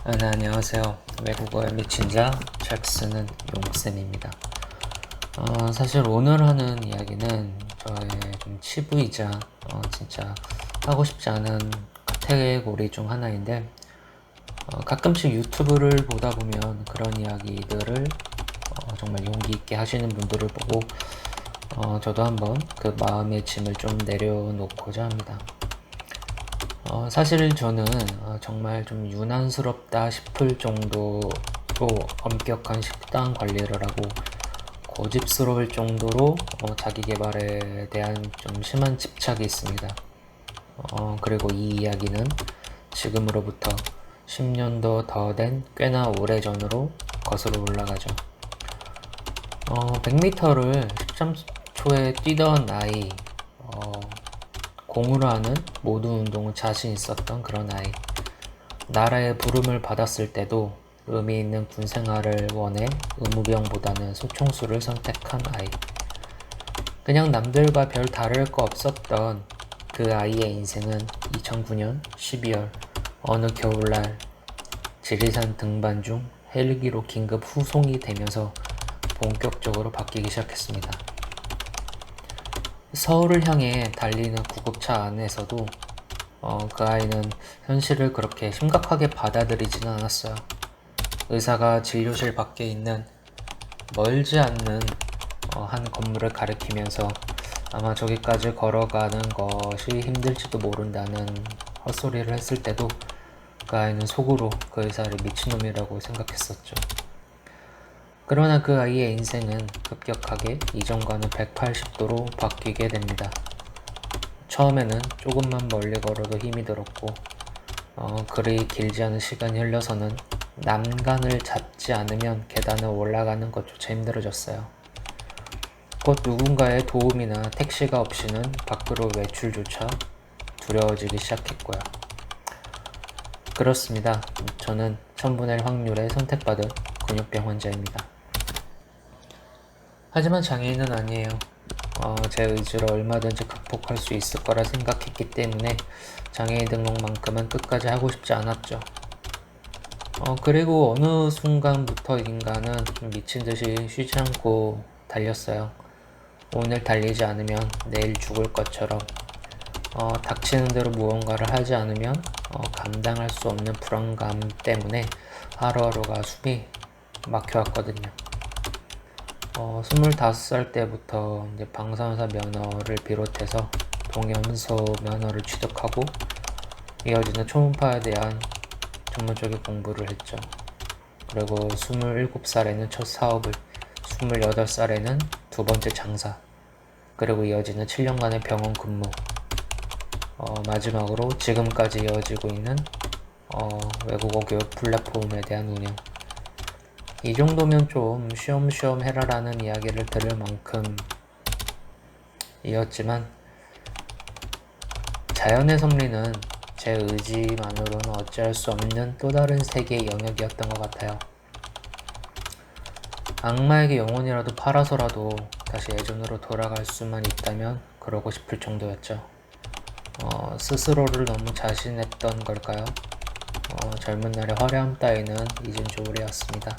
네, 안녕하세요. 외국어에 미친 자, 잭슨은 용쌤입니다. 사실 오늘 하는 이야기는 저의 좀 치부이자 진짜 하고 싶지 않은 카테고리 중 하나인데 가끔씩 유튜브를 보다 보면 그런 이야기들을 정말 용기 있게 하시는 분들을 보고 저도 한번 그 마음의 짐을 좀 내려놓고자 합니다. 사실 저는 정말 좀 유난스럽다 싶을 정도로 엄격한 식단 관리를 하고 고집스러울 정도로 자기 개발에 대한 좀 심한 집착이 있습니다. 그리고 이 이야기는 지금으로부터 10년도 더 된 꽤나 오래전으로 거슬러 올라가죠. 100m를 13초에 뛰던 아이, 공으로 하는 모든 운동은 자신 있었던 그런 아이. 나라의 부름을 받았을 때도 의미 있는 군 생활을 원해 의무병보다는 소총수를 선택한 아이. 그냥 남들과 별 다를 거 없었던 그 아이의 인생은 2009년 12월 어느 겨울날 지리산 등반 중 헬기로 긴급 후송이 되면서 본격적으로 바뀌기 시작했습니다. 서울을 향해 달리는 구급차 안에서도 그 아이는 현실을 그렇게 심각하게 받아들이지는 않았어요. 의사가 진료실 밖에 있는 멀지 않는 한 건물을 가리키면서 아마 저기까지 걸어가는 것이 힘들지도 모른다는 헛소리를 했을 때도 그 아이는 속으로 그 의사를 미친놈이라고 생각했었죠. 그러나 그 아이의 인생은 급격하게 이전과는 180도로 바뀌게 됩니다. 처음에는 조금만 멀리 걸어도 힘이 들었고 그리 길지 않은 시간이 흘러서는 난간을 잡지 않으면 계단을 올라가는 것조차 힘들어졌어요. 곧 누군가의 도움이나 택시가 없이는 밖으로 외출조차 두려워지기 시작했고요. 그렇습니다. 저는 1000분의 1 확률에 선택받은 근육병 환자입니다. 하지만 장애인은 아니에요. 제 의지로 얼마든지 극복할 수 있을 거라 생각했기 때문에 장애인 등록만큼은 끝까지 하고 싶지 않았죠. 그리고 어느 순간부터인가는 미친 듯이 쉬지 않고 달렸어요. 오늘 달리지 않으면 내일 죽을 것처럼 닥치는 대로 무언가를 하지 않으면 감당할 수 없는 불안감 때문에 하루하루가 숨이 막혀왔거든요. 25살 때부터 이제 방사선사 면허를 비롯해서 동염소 면허를 취득하고 이어지는 초음파에 대한 전문적인 공부를 했죠. 그리고 27살에는 첫 사업을, 28살에는 두 번째 장사, 그리고 이어지는 7년간의 병원 근무, 마지막으로 지금까지 이어지고 있는 외국어 교육 플랫폼에 대한 운영. 이 정도면 좀 쉬엄쉬엄 해라라는 이야기를 들을 만큼 이었지만 자연의 섭리는 제 의지만으로는 어찌할 수 없는 또 다른 세계의 영역이었던 것 같아요. 악마에게 영혼이라도 팔아서라도 다시 예전으로 돌아갈 수만 있다면 그러고 싶을 정도였죠. 스스로를 너무 자신했던 걸까요? 젊은 날의 화려함 따위는 이젠 오래였습니다.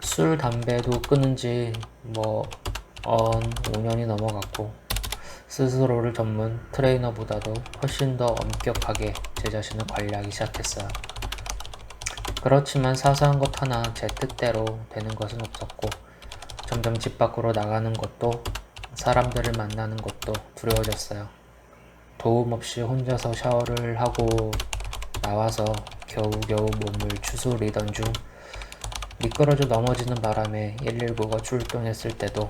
술, 담배도 끊은 지 5년이 넘어갔고 스스로를 전문 트레이너보다도 훨씬 더 엄격하게 제 자신을 관리하기 시작했어요. 그렇지만 사소한 것 하나 제 뜻대로 되는 것은 없었고 점점 집 밖으로 나가는 것도 사람들을 만나는 것도 두려워졌어요. 도움 없이 혼자서 샤워를 하고 나와서 겨우겨우 몸을 추스리던 중 미끄러져 넘어지는 바람에 119가 출동했을 때도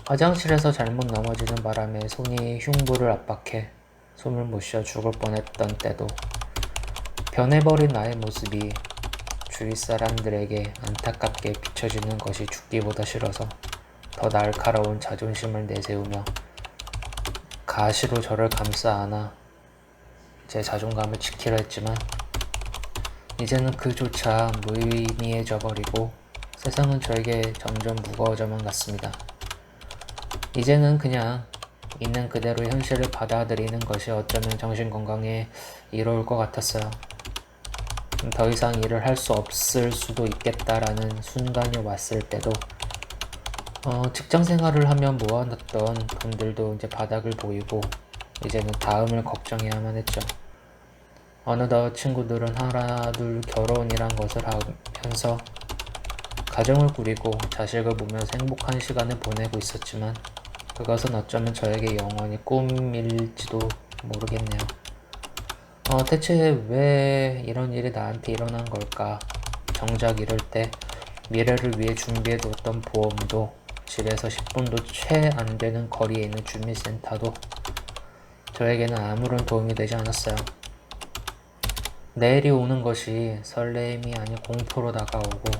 화장실에서 잘못 넘어지는 바람에 손이 흉부를 압박해 숨을 못 쉬어 죽을 뻔했던 때도 변해버린 나의 모습이 주위 사람들에게 안타깝게 비춰지는 것이 죽기보다 싫어서 더 날카로운 자존심을 내세우며 가시로 저를 감싸 안아 제 자존감을 지키려 했지만 이제는 그조차 무의미해져 버리고 세상은 저에게 점점 무거워져만 갔습니다. 이제는 그냥 있는 그대로 현실을 받아들이는 것이 어쩌면 정신건강에 이로울 것 같았어요. 더 이상 일을 할 수 없을 수도 있겠다라는 순간이 왔을 때도 직장 생활을 하면 모아놨던 돈들도 이제 바닥을 보이고 이제는 다음을 걱정해야만 했죠. 어느덧 친구들은 하나 둘 결혼이란 것을 하면서 가정을 꾸리고 자식을 보면서 행복한 시간을 보내고 있었지만 그것은 어쩌면 저에게 영원히 꿈일지도 모르겠네요. 대체 왜 이런 일이 나한테 일어난 걸까? 정작 이럴 때 미래를 위해 준비해뒀던 보험도 집에서 10분도 채 안 되는 거리에 있는 주민센터도 저에게는 아무런 도움이 되지 않았어요. 내일이 오는 것이 설레임이 아닌 공포로 다가오고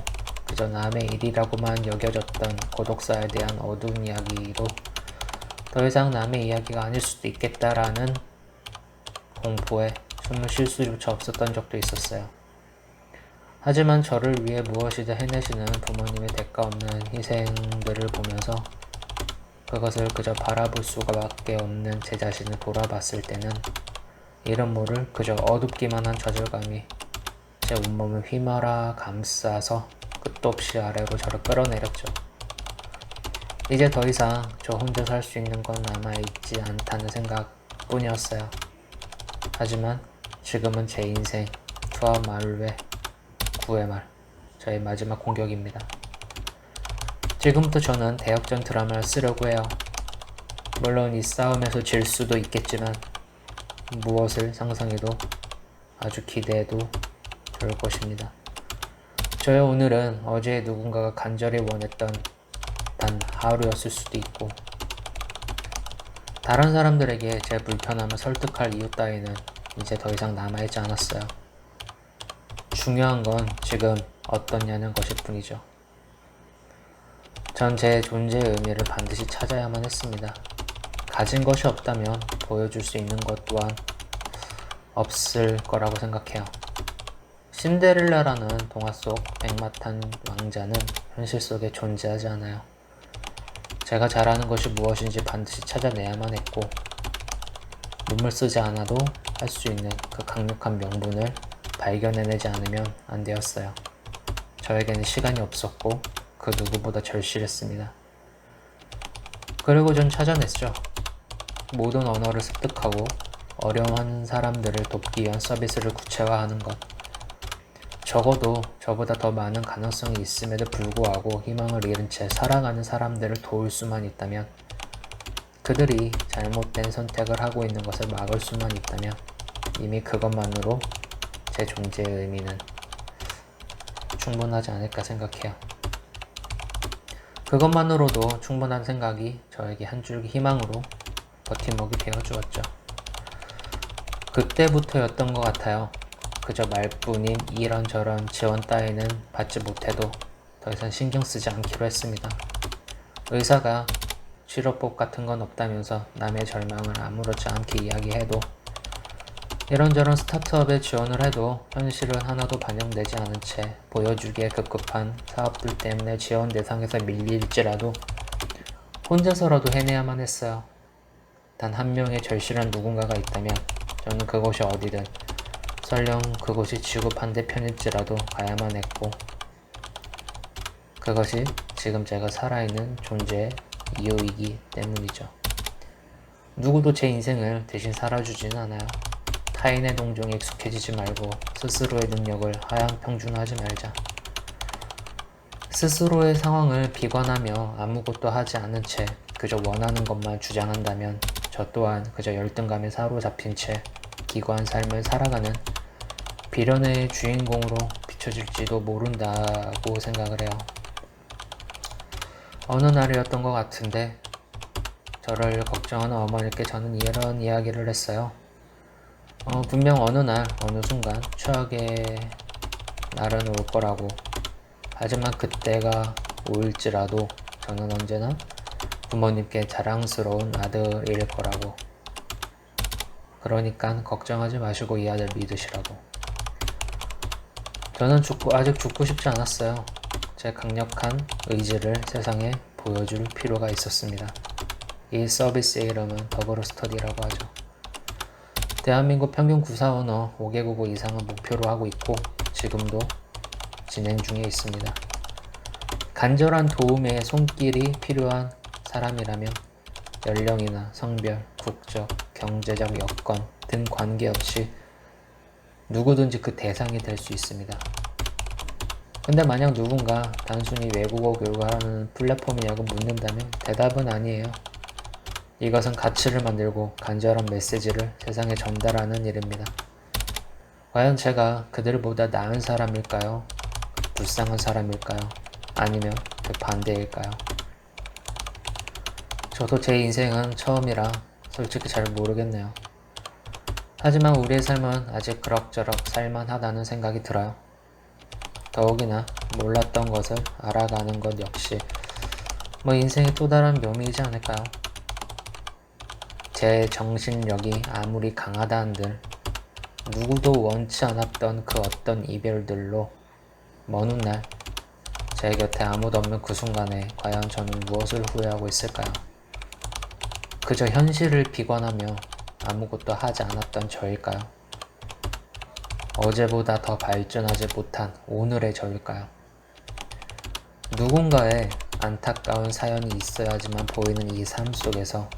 그저 남의 일이라고만 여겨졌던 고독사에 대한 어두운 이야기도 더 이상 남의 이야기가 아닐 수도 있겠다라는 공포에 숨을 쉴 수조차 없었던 적도 있었어요. 하지만 저를 위해 무엇이든 해내시는 부모님의 대가 없는 희생들을 보면서 그것을 그저 바라볼 수밖에 없는 제 자신을 돌아봤을 때는 이름 모를 그저 어둡기만 한 좌절감이 제 온몸을 휘말아 감싸서 끝도 없이 아래로 저를 끌어내렸죠. 이제 더 이상 저 혼자 살 수 있는 건 남아있지 않다는 생각뿐이었어요. 하지만 지금은 제 인생 투아 마을회 9회 말 저의 마지막 공격입니다. 지금부터 저는 대역전 드라마를 쓰려고 해요. 물론 이 싸움에서 질 수도 있겠지만 무엇을 상상해도 아주 기대해도 좋을 것입니다. 저의 오늘은 어제 누군가가 간절히 원했던 단 하루였을 수도 있고 다른 사람들에게 제 불편함을 설득할 이유 따위는 이제 더 이상 남아있지 않았어요. 중요한 건 지금 어떻냐는 것일 뿐이죠. 전 제 존재의 의미를 반드시 찾아야만 했습니다. 가진 것이 없다면 보여줄 수 있는 것 또한 없을 거라고 생각해요. 신데렐라라는 동화 속 백마탄 왕자는 현실 속에 존재하지 않아요. 제가 잘하는 것이 무엇인지 반드시 찾아내야만 했고 눈물 쓰지 않아도 할 수 있는 그 강력한 명분을 발견해내지 않으면 안 되었어요. 저에게는 시간이 없었고 그 누구보다 절실했습니다. 그리고 전 찾아냈죠. 모든 언어를 습득하고 어려운 사람들을 돕기 위한 서비스를 구체화하는 것. 적어도 저보다 더 많은 가능성이 있음에도 불구하고 희망을 잃은 채 살아가는 사람들을 도울 수만 있다면, 그들이 잘못된 선택을 하고 있는 것을 막을 수만 있다면 이미 그것만으로 제 존재의 의미는 충분하지 않을까 생각해요. 그것만으로도 충분한 생각이 저에게 한 줄기 희망으로 버팀목이 되어주었죠. 그때부터였던 것 같아요. 그저 말뿐인 이런저런 지원 따위는 받지 못해도 더 이상 신경 쓰지 않기로 했습니다. 의사가 치료법 같은 건 없다면서 남의 절망을 아무렇지 않게 이야기해도 이런저런 스타트업에 지원을 해도 현실은 하나도 반영되지 않은 채 보여주기에 급급한 사업들 때문에 지원 대상에서 밀릴지라도 혼자서라도 해내야만 했어요. 단 한 명의 절실한 누군가가 있다면 저는 그곳이 어디든 설령 그곳이 지구 반대편일지라도 가야만 했고, 그것이 지금 제가 살아있는 존재의 이유이기 때문이죠. 누구도 제 인생을 대신 살아주진 않아요. 타인의 동정에 익숙해지지 말고 스스로의 능력을 하향평준화하지 말자. 스스로의 상황을 비관하며 아무것도 하지 않은 채 그저 원하는 것만 주장한다면 저 또한 그저 열등감에 사로잡힌 채 기구한 삶을 살아가는 비련의 주인공으로 비춰질지도 모른다고 생각을 해요. 어느 날이었던 것 같은데 저를 걱정하는 어머니께 저는 이런 이야기를 했어요. 분명 어느 날 어느 순간 최악의 날은 올 거라고. 하지만 그때가 올지라도 저는 언제나 부모님께 자랑스러운 아들일 거라고. 그러니까 걱정하지 마시고 이 아들 믿으시라고. 저는 아직 죽고 싶지 않았어요. 제 강력한 의지를 세상에 보여줄 필요가 있었습니다. 이 서비스의 이름은 더블 스터디라고 하죠. 대한민국 평균 구사 언어 5개국어 이상을 목표로 하고 있고 지금도 진행 중에 있습니다. 간절한 도움의 손길이 필요한 사람이라면 연령이나 성별, 국적, 경제적 여건 등 관계없이 누구든지 그 대상이 될 수 있습니다. 근데 만약 누군가 단순히 외국어 교육을 하는 플랫폼이냐고 묻는다면 대답은 아니에요. 이것은 가치를 만들고 간절한 메시지를 세상에 전달하는 일입니다. 과연 제가 그들보다 나은 사람일까요? 불쌍한 사람일까요? 아니면 그 반대일까요? 저도 제 인생은 처음이라 솔직히 잘 모르겠네요. 하지만 우리의 삶은 아직 그럭저럭 살만하다는 생각이 들어요. 더욱이나 몰랐던 것을 알아가는 것 역시 인생의 또 다른 묘미이지 않을까요? 제 정신력이 아무리 강하다 한들 누구도 원치 않았던 그 어떤 이별들로 먼 훗날 제 곁에 아무도 없는 그 순간에 과연 저는 무엇을 후회하고 있을까요? 그저 현실을 비관하며 아무것도 하지 않았던 저일까요? 어제보다 더 발전하지 못한 오늘의 저일까요? 누군가의 안타까운 사연이 있어야지만 보이는 이 삶 속에서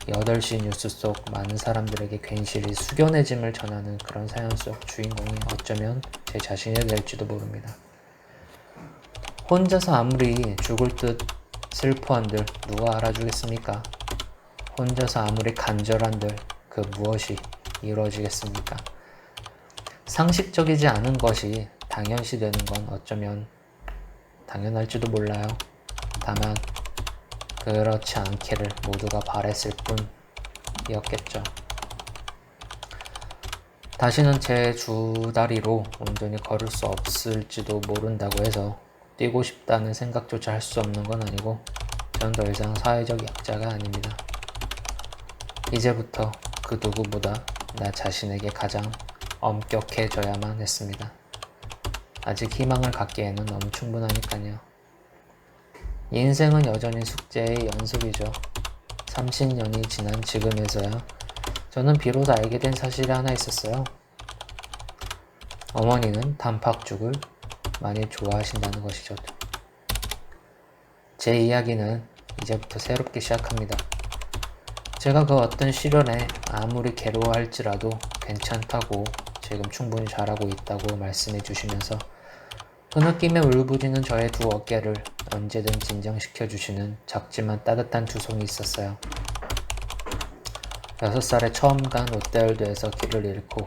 8시 뉴스 속 많은 사람들에게 괜시리 숙연해짐을 전하는 그런 사연 속 주인공이 어쩌면 제 자신이 될지도 모릅니다. 혼자서 아무리 죽을 듯 슬퍼한들 누가 알아주겠습니까? 혼자서 아무리 간절한들 그 무엇이 이루어지겠습니까? 상식적이지 않은 것이 당연시되는 건 어쩌면 당연할지도 몰라요. 다만 그렇지 않기를 모두가 바랬을 뿐이었겠죠. 다시는 제 주다리로 온전히 걸을 수 없을지도 모른다고 해서 뛰고 싶다는 생각조차 할 수 없는 건 아니고 전 더 이상 사회적 약자가 아닙니다. 이제부터 그 누구보다 나 자신에게 가장 엄격해져야만 했습니다. 아직 희망을 갖기에는 너무 충분하니까요. 인생은 여전히 숙제의 연속이죠. 30년이 지난 지금에서야 저는 비로소 알게 된 사실이 하나 있었어요. 어머니는 단팥죽을 많이 좋아하신다는 것이죠. 제 이야기는 이제부터 새롭게 시작합니다. 제가 그 어떤 시련에 아무리 괴로워할지라도 괜찮다고 지금 충분히 잘하고 있다고 말씀해 주시면서 그 느낌에 울부짖는 저의 두 어깨를 언제든 진정시켜 주시는 작지만 따뜻한 두 손이 있었어요. 6살에 처음 간 롯데월드에서 길을 잃고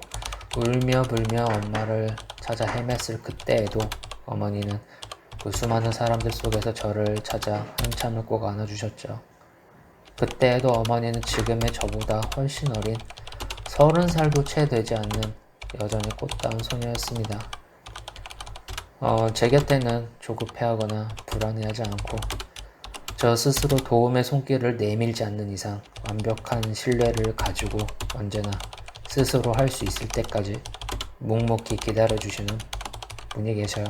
울며 불며 엄마를 찾아 헤맸을 그때에도 어머니는 그 수많은 사람들 속에서 저를 찾아 한참을 꼭 안아주셨죠. 그때에도 어머니는 지금의 저보다 훨씬 어린 30살도 채 되지 않는 여전히 꽃다운 소녀였습니다. 제 곁에는 조급해하거나 불안해하지 않고 저 스스로 도움의 손길을 내밀지 않는 이상 완벽한 신뢰를 가지고 언제나 스스로 할 수 있을 때까지 묵묵히 기다려주시는 분이 계셔요.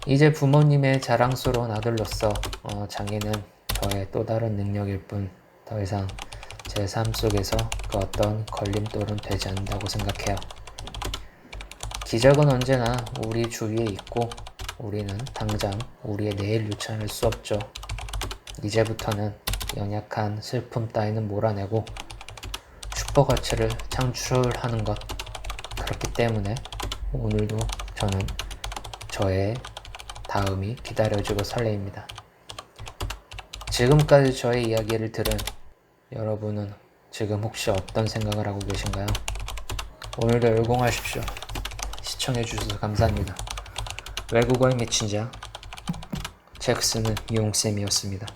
이제 부모님의 자랑스러운 아들로서 장애는 저의 또 다른 능력일 뿐 더 이상 제 삶 속에서 그 어떤 걸림돌은 되지 않는다고 생각해요. 기적은 언제나 우리 주위에 있고 우리는 당장 우리의 내일 유찬할 수 없죠. 이제부터는 연약한 슬픔 따위는 몰아내고 슈퍼가치를 창출하는 것. 그렇기 때문에 오늘도 저는 저의 다음이 기다려지고 설레입니다. 지금까지 저의 이야기를 들은 여러분은 지금 혹시 어떤 생각을 하고 계신가요? 오늘도 열공하십시오. 시청해주셔서 감사합니다. 외국어에 미친 자 잭슨은 이용쌤이었습니다.